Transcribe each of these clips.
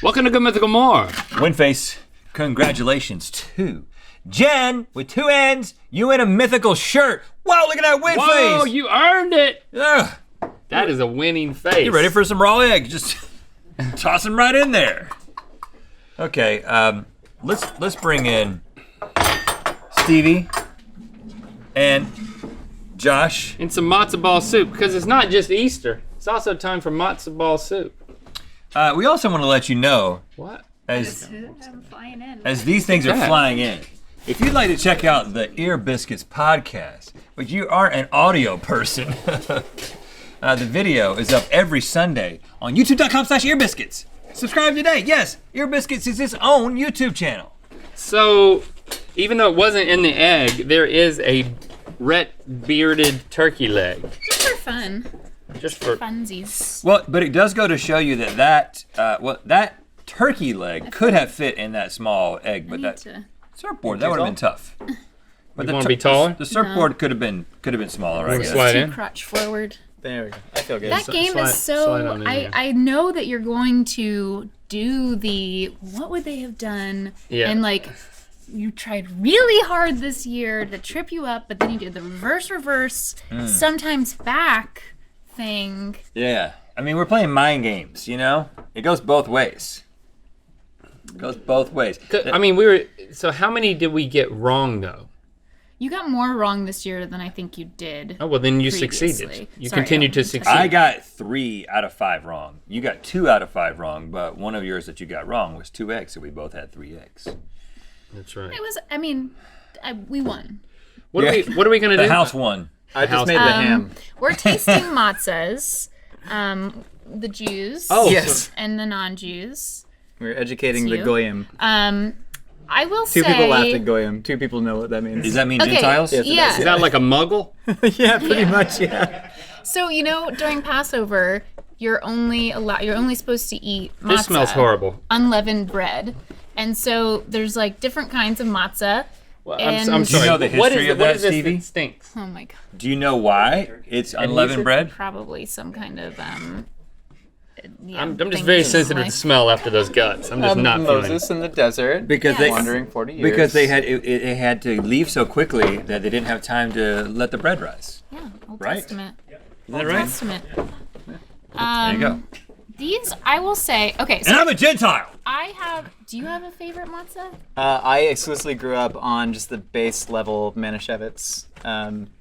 Welcome to Good Mythical More. Windface, congratulations to Jen with 2 N's. You in a mythical shirt. Wow, look at that Windface. Whoa, you earned it. Ugh. That is a winning face. You ready for some raw eggs? Just toss them right in there. Okay, let's bring in Stevie and Josh. And some matzo ball soup, because it's not just Easter. It's also time for matzo ball soup. We also want to let you know, What? as I'm flying in. these things are that? flying in, if you'd like to check out the Ear Biscuits podcast, but you aren't an audio person, the video is up every Sunday on youtube.com/earbiscuits. Subscribe today. Yes, Ear Biscuits is its own YouTube channel. So, even though it wasn't in the egg, there is a Rhett bearded turkey leg. Just for fun. Just for Funsies. Well, but it does go to show you that turkey leg could have fit in that small egg, but that surfboard, that would have been tough. But You wanna be taller? The surfboard could have been smaller, I Wanna guess. slide Too in? crotch forward. There we go. I feel good. That game slide is so. on in there. I know that you're going to do the. What would they have done? Yeah. And like, you tried really hard this year to trip you up, but then you did the reverse, sometimes back thing. Yeah, I mean, we're playing mind games, you know? It goes both ways. I mean, so how many did we get wrong though? You got more wrong this year than I think you did. Oh, well then you Previously. succeeded. You Sorry, continued to I'm succeed. touching. I got 3 out of 5 wrong. You got 2 out of 5 wrong, but one of yours that you got wrong was 2 eggs, so we both had 3 eggs. That's right. It was. I mean, we won. What are we gonna The do? house won. I just made the ham. We're tasting matzahs, the Jews, Oh, Yes. and the non-Jews. We're educating It's the you. goyim. I will 2 say. people laughed at goyim. 2 people know what that means. Does that mean Okay, Gentiles? Yes, it yeah. does. Is that like a muggle? Yeah, pretty much, yeah. So during Passover, you're only supposed to eat matzah, This smells horrible. unleavened bread, and so there's like different kinds of matzah. Well, And- I'm Do you sorry. know the What history is of what that, is this Stevie? that stinks? Oh my god, Do you know why it's unleavened bread? probably some kind of I'm just thing very in sensitive to life. smell after those guts. I'm just not feeling Moses in the desert. Because they- wandering 40 years. Because they had it had to leave so quickly that they didn't have time to let the bread rise. Yeah, Old Right? Testament. Is that Old right? Testament. There you go. These, I will say, okay, so And I'm a Gentile. do you have a favorite matzah? I exclusively grew up on just the base level Manischewitz.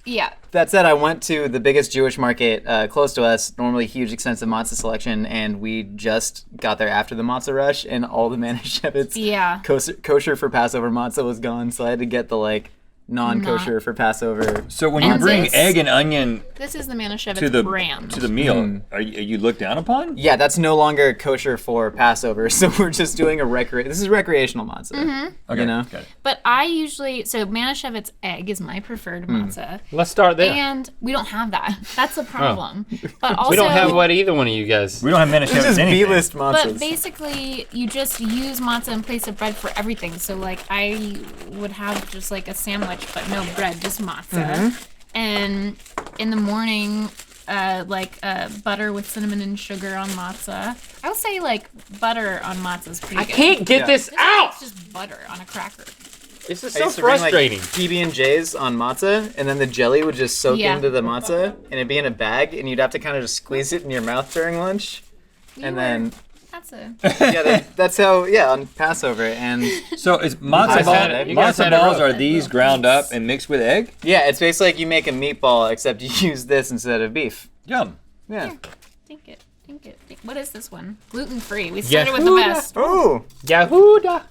Yeah. That said, I went to the biggest Jewish market close to us, normally huge, extensive matzah selection, and we just got there after the matzah rush, and all the Manischewitz Yeah. kosher for Passover matzah was gone, so I had to get the non-kosher for Passover. So when you And bring this- egg and onion This is the Manischewitz to the brand. meal, are you looked down upon? Yeah, that's no longer kosher for Passover, so we're just doing this is recreational matzah. Mm-hmm. Okay, You know? got it. But I usually, so Manischewitz egg is my preferred matzah. Let's start there. And we don't have that. That's a problem. But also, We don't have what either one of you guys. We don't have This Manischewitz is anything. B-list matzahs. But basically, you just use matzah in place of bread for everything. So, like, I would have just like a sandwich, but no bread, just matzah. And in the morning, butter with cinnamon and sugar on matzah. I would say like butter on matzah is pretty I good. can't get Yeah. this This out. It's just butter on a cracker. This is I so used to bring, frustrating. PB&J's on matzah, and then the jelly would just soak Yeah. into the matzah, and it'd be in a bag, and you'd have to kind of just squeeze it in your mouth during lunch. And then, That's a that's how, on Passover. And So is You matzo guys balls? had it. You guys Matzo had it balls wrong. are these ground up and mixed with egg? yeah, it's basically like you make a meatball, except you use this instead of beef. Yum. Yeah. think it. What is this one? Gluten free. We started with the Yehuda. best. Oh, Yahuda.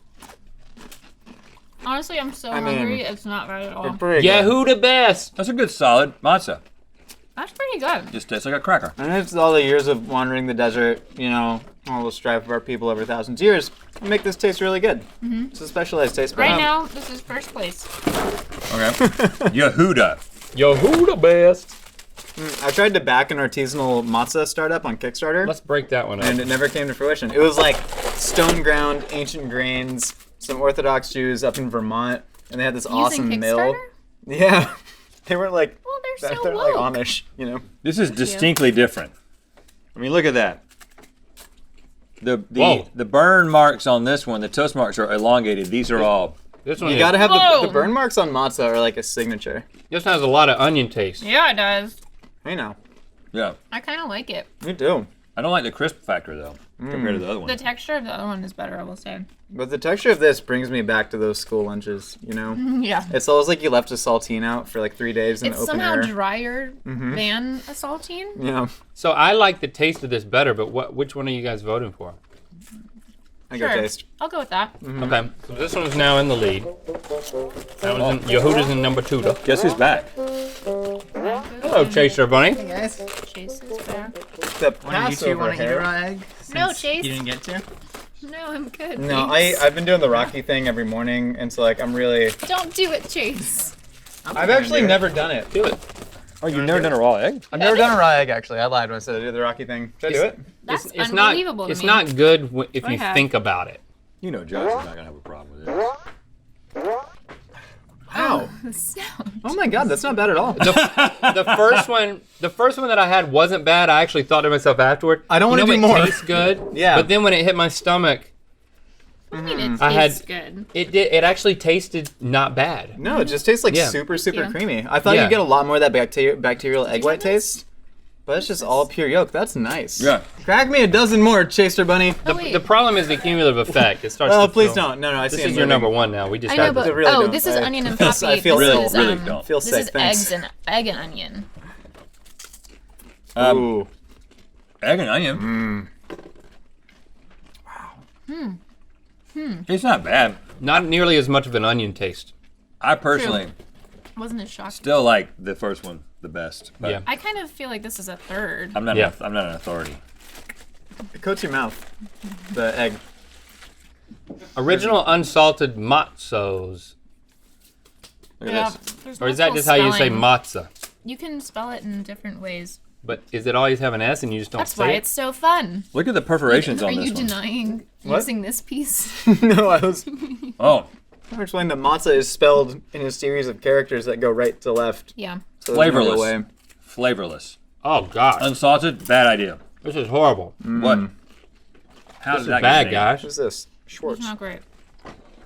Honestly, I'm so I mean, hungry. It's not right at all. pretty good. Yahuda best. That's a good solid matzah. That's pretty good. Just tastes like a cracker. And it's all the years of wandering the desert, all the strife of our people over thousands of years, make this taste really good. It's a specialized taste. But Right now, this is first place. Okay. Yehuda. Yahuda best. I tried to back an artisanal matzah startup on Kickstarter. Let's break that one up. And it never came to fruition. It was like stone ground, ancient grains, some Orthodox Jews up in Vermont, and they had this awesome Using mill. Kickstarter? Yeah, they weren't like Well, they're so they're like woke. Amish, This is distinctly different. I mean, look at that. Whoa. The burn marks on this one, the toast marks are elongated. These are all. This one You is- gotta have Whoa. the burn marks on matzah are like a signature. This has a lot of onion taste. Yeah, it does. I know. Yeah. I kind of like it. Me too. I don't like the crisp factor though, compared to the other one. The texture of the other one is better, I will say. But the texture of this brings me back to those school lunches, you know? Yeah. It's almost like you left a saltine out for like 3 days in It's the open somehow air. drier than a saltine. Yeah. So I like the taste of this better, but which one are you guys voting for? I got Sure. taste. I'll go with that. Okay, so this one's now in the lead. That was Yehuda's in number 2, though. Guess who's back? Hello, Chaser Bunny. Guys, Chase is back. the One of you two Passover want to eat a hair. raw egg? No, since Chase. You didn't get to? No, I'm good. No, thanks. I've been doing the Rocky thing every morning, and so like I'm really. Don't do it, Chase. I've actually never done it. Do it. Oh, you've never done a raw egg? I've never done a raw egg actually. I lied when I said I did the Rocky thing. Should I do it? That's It's not. unbelievable to It's me. not good if Go you ahead. think about it. You know Josh is not gonna have a problem with it. Wow. The sound. Oh my God, that's not bad at all. The first one that I had wasn't bad. I actually thought to myself afterward, I don't you wanna know, do more. It tastes good. Yeah. But then when it hit my stomach, I mean, it I had- tastes good. it actually tasted not bad. No, it just tastes like Yeah. super Yeah. creamy. I thought Yeah. you'd get a lot more of that bacterial egg white try this? taste, but it's just all pure yolk. That's nice. Yeah. Crack me a dozen more, Chaser Bunny. Oh, wait. The problem is the cumulative effect. It starts. Oh, to please feel- don't. No, I see This him is your moving. number one now. We just I know, had but this. really don't. this is I- onion and yes, poppy. I feel this really, is, really don't. Feel this sick, is thanks. egg and onion. Ooh. Egg and onion. It's not bad. Not nearly as much of an onion taste. I personally Wasn't it shocking? still like the first one the best. But Yeah. I kind of feel like this is a third. I'm not. Yeah. I'm not an authority. It coats your mouth. The egg. Original unsalted matzos. Look at Yeah, this. there's Or is that multiple just how you say spelling. matzah? You can spell it in different ways. But is it always have an S and you just don't That's say why it? it's so fun. Look at the perforations Are on this you one. denying What? using this piece? No, I was Oh, trying to explain that matzah is spelled in a series of characters that go right to left. Yeah. So there's no other Flavorless. way. flavorless. Oh gosh, Unsalted, bad idea. this is horrible. What? How This did is that bad, get made? guys. What's this? It's Schwartz. not great.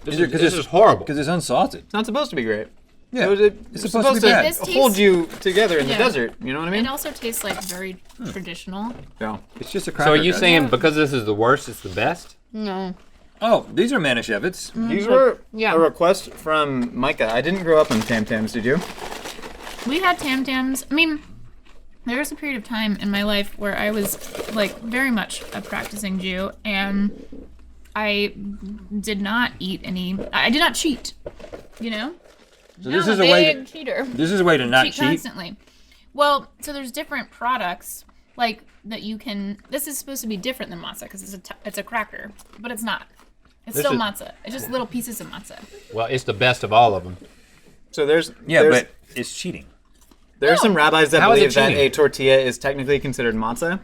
This Is it is, 'cause this it's- is horrible. Because it's unsalted. It's not supposed to be great. Yeah. It's supposed to be bad. This hold tastes- you together in the Yeah. desert. You know what I mean? It also tastes like very traditional. Yeah. It's just a cracker. So are you guys. saying because this is the worst, it's the best? No. Oh, these are Manischewitz. These were Yeah. a request from Micah. I didn't grow up on Tam Tams, did you? We had Tam Tams. I mean, there was a period of time in my life where I was like very much a practicing Jew, and I did not eat any. I did not cheat. You know. So this I'm is a way. big cheater. This is a way to not Cheat cheat. constantly. Well, so there's different products like that you can. This is supposed to be different than matzah because it's a cracker, but it's not. It's This still is- matzah. It's just little pieces of matzah. Well, it's the best of all of them. So there's Yeah, there's, but it's cheating. there are some rabbis that How is it believe that cheating? a tortilla is technically considered matzah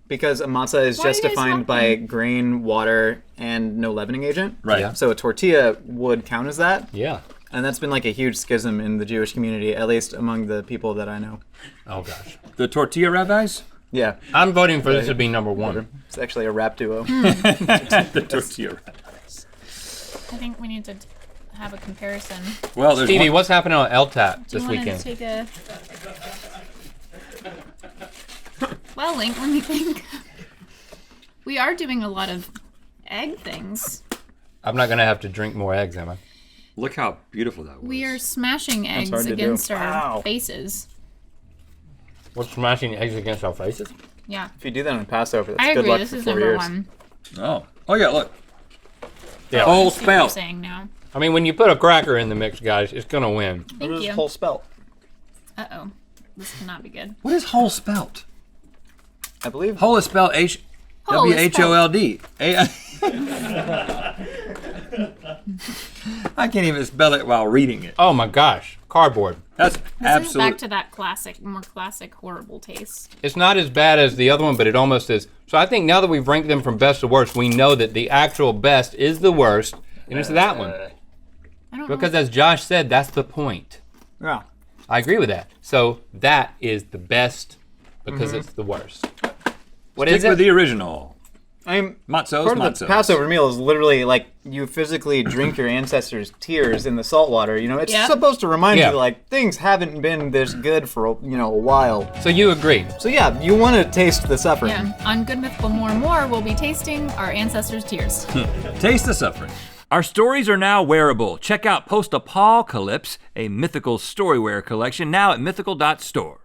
because a matzah is Why are just you guys defined by talking? grain, water, and no leavening agent. Right. Yeah. So a tortilla would count as that, Yeah. and that's been like a huge schism in the Jewish community, at least among the people that I know. Oh gosh. The tortilla rabbis. Yeah, I'm voting for this to be number one. it's actually a rap duo. The tortilla rabbis. I think we need to have a comparison. Well, there's Stevie, one. what's happening on LTAP Do this you want to weekend? take a? Well, Link, let me think. We are doing a lot of egg things. I'm not gonna have to drink more eggs, am I? Look how beautiful that was. We are smashing eggs hard to do. against our Wow. faces. We're smashing eggs against our faces. Yeah, If you do that on Passover, that's I good agree. luck This for is 4 number years. one. Oh. Oh yeah. Look. Yeah. Whole I see what you're spelt. saying now. I mean, when you put a cracker in the mix, guys, it's gonna win. Thank What is you. whole spelt? Uh oh, this cannot be good. What is whole spelt? I believe. Whole is spelled Whole is WHOLD. I can't even spell it while reading it. Oh my gosh, cardboard. That's This is absolute. back to that more classic, horrible taste. It's not as bad as the other one, but it almost is. So I think now that we've ranked them from best to worst, we know that the actual best is the worst, and it's that one. I don't Because know. as Josh said, that's the point. Yeah. I agree with that. So that is the best because it's the worst. What Stick is it? with the original. I mean, Matzos, part of Matzos. the Passover meal is literally like you physically drink your ancestors' tears in the salt water. You know, it's Yeah. supposed to remind Yeah. you like things haven't been this good for a while. So you agree? So yeah, you want to taste the suffering. Yeah, on Good Mythical More, we'll be tasting our ancestors' tears. Taste the suffering. Our stories are now wearable. Check out Post-Apocalypse, a mythical storywear collection, now at mythical.store.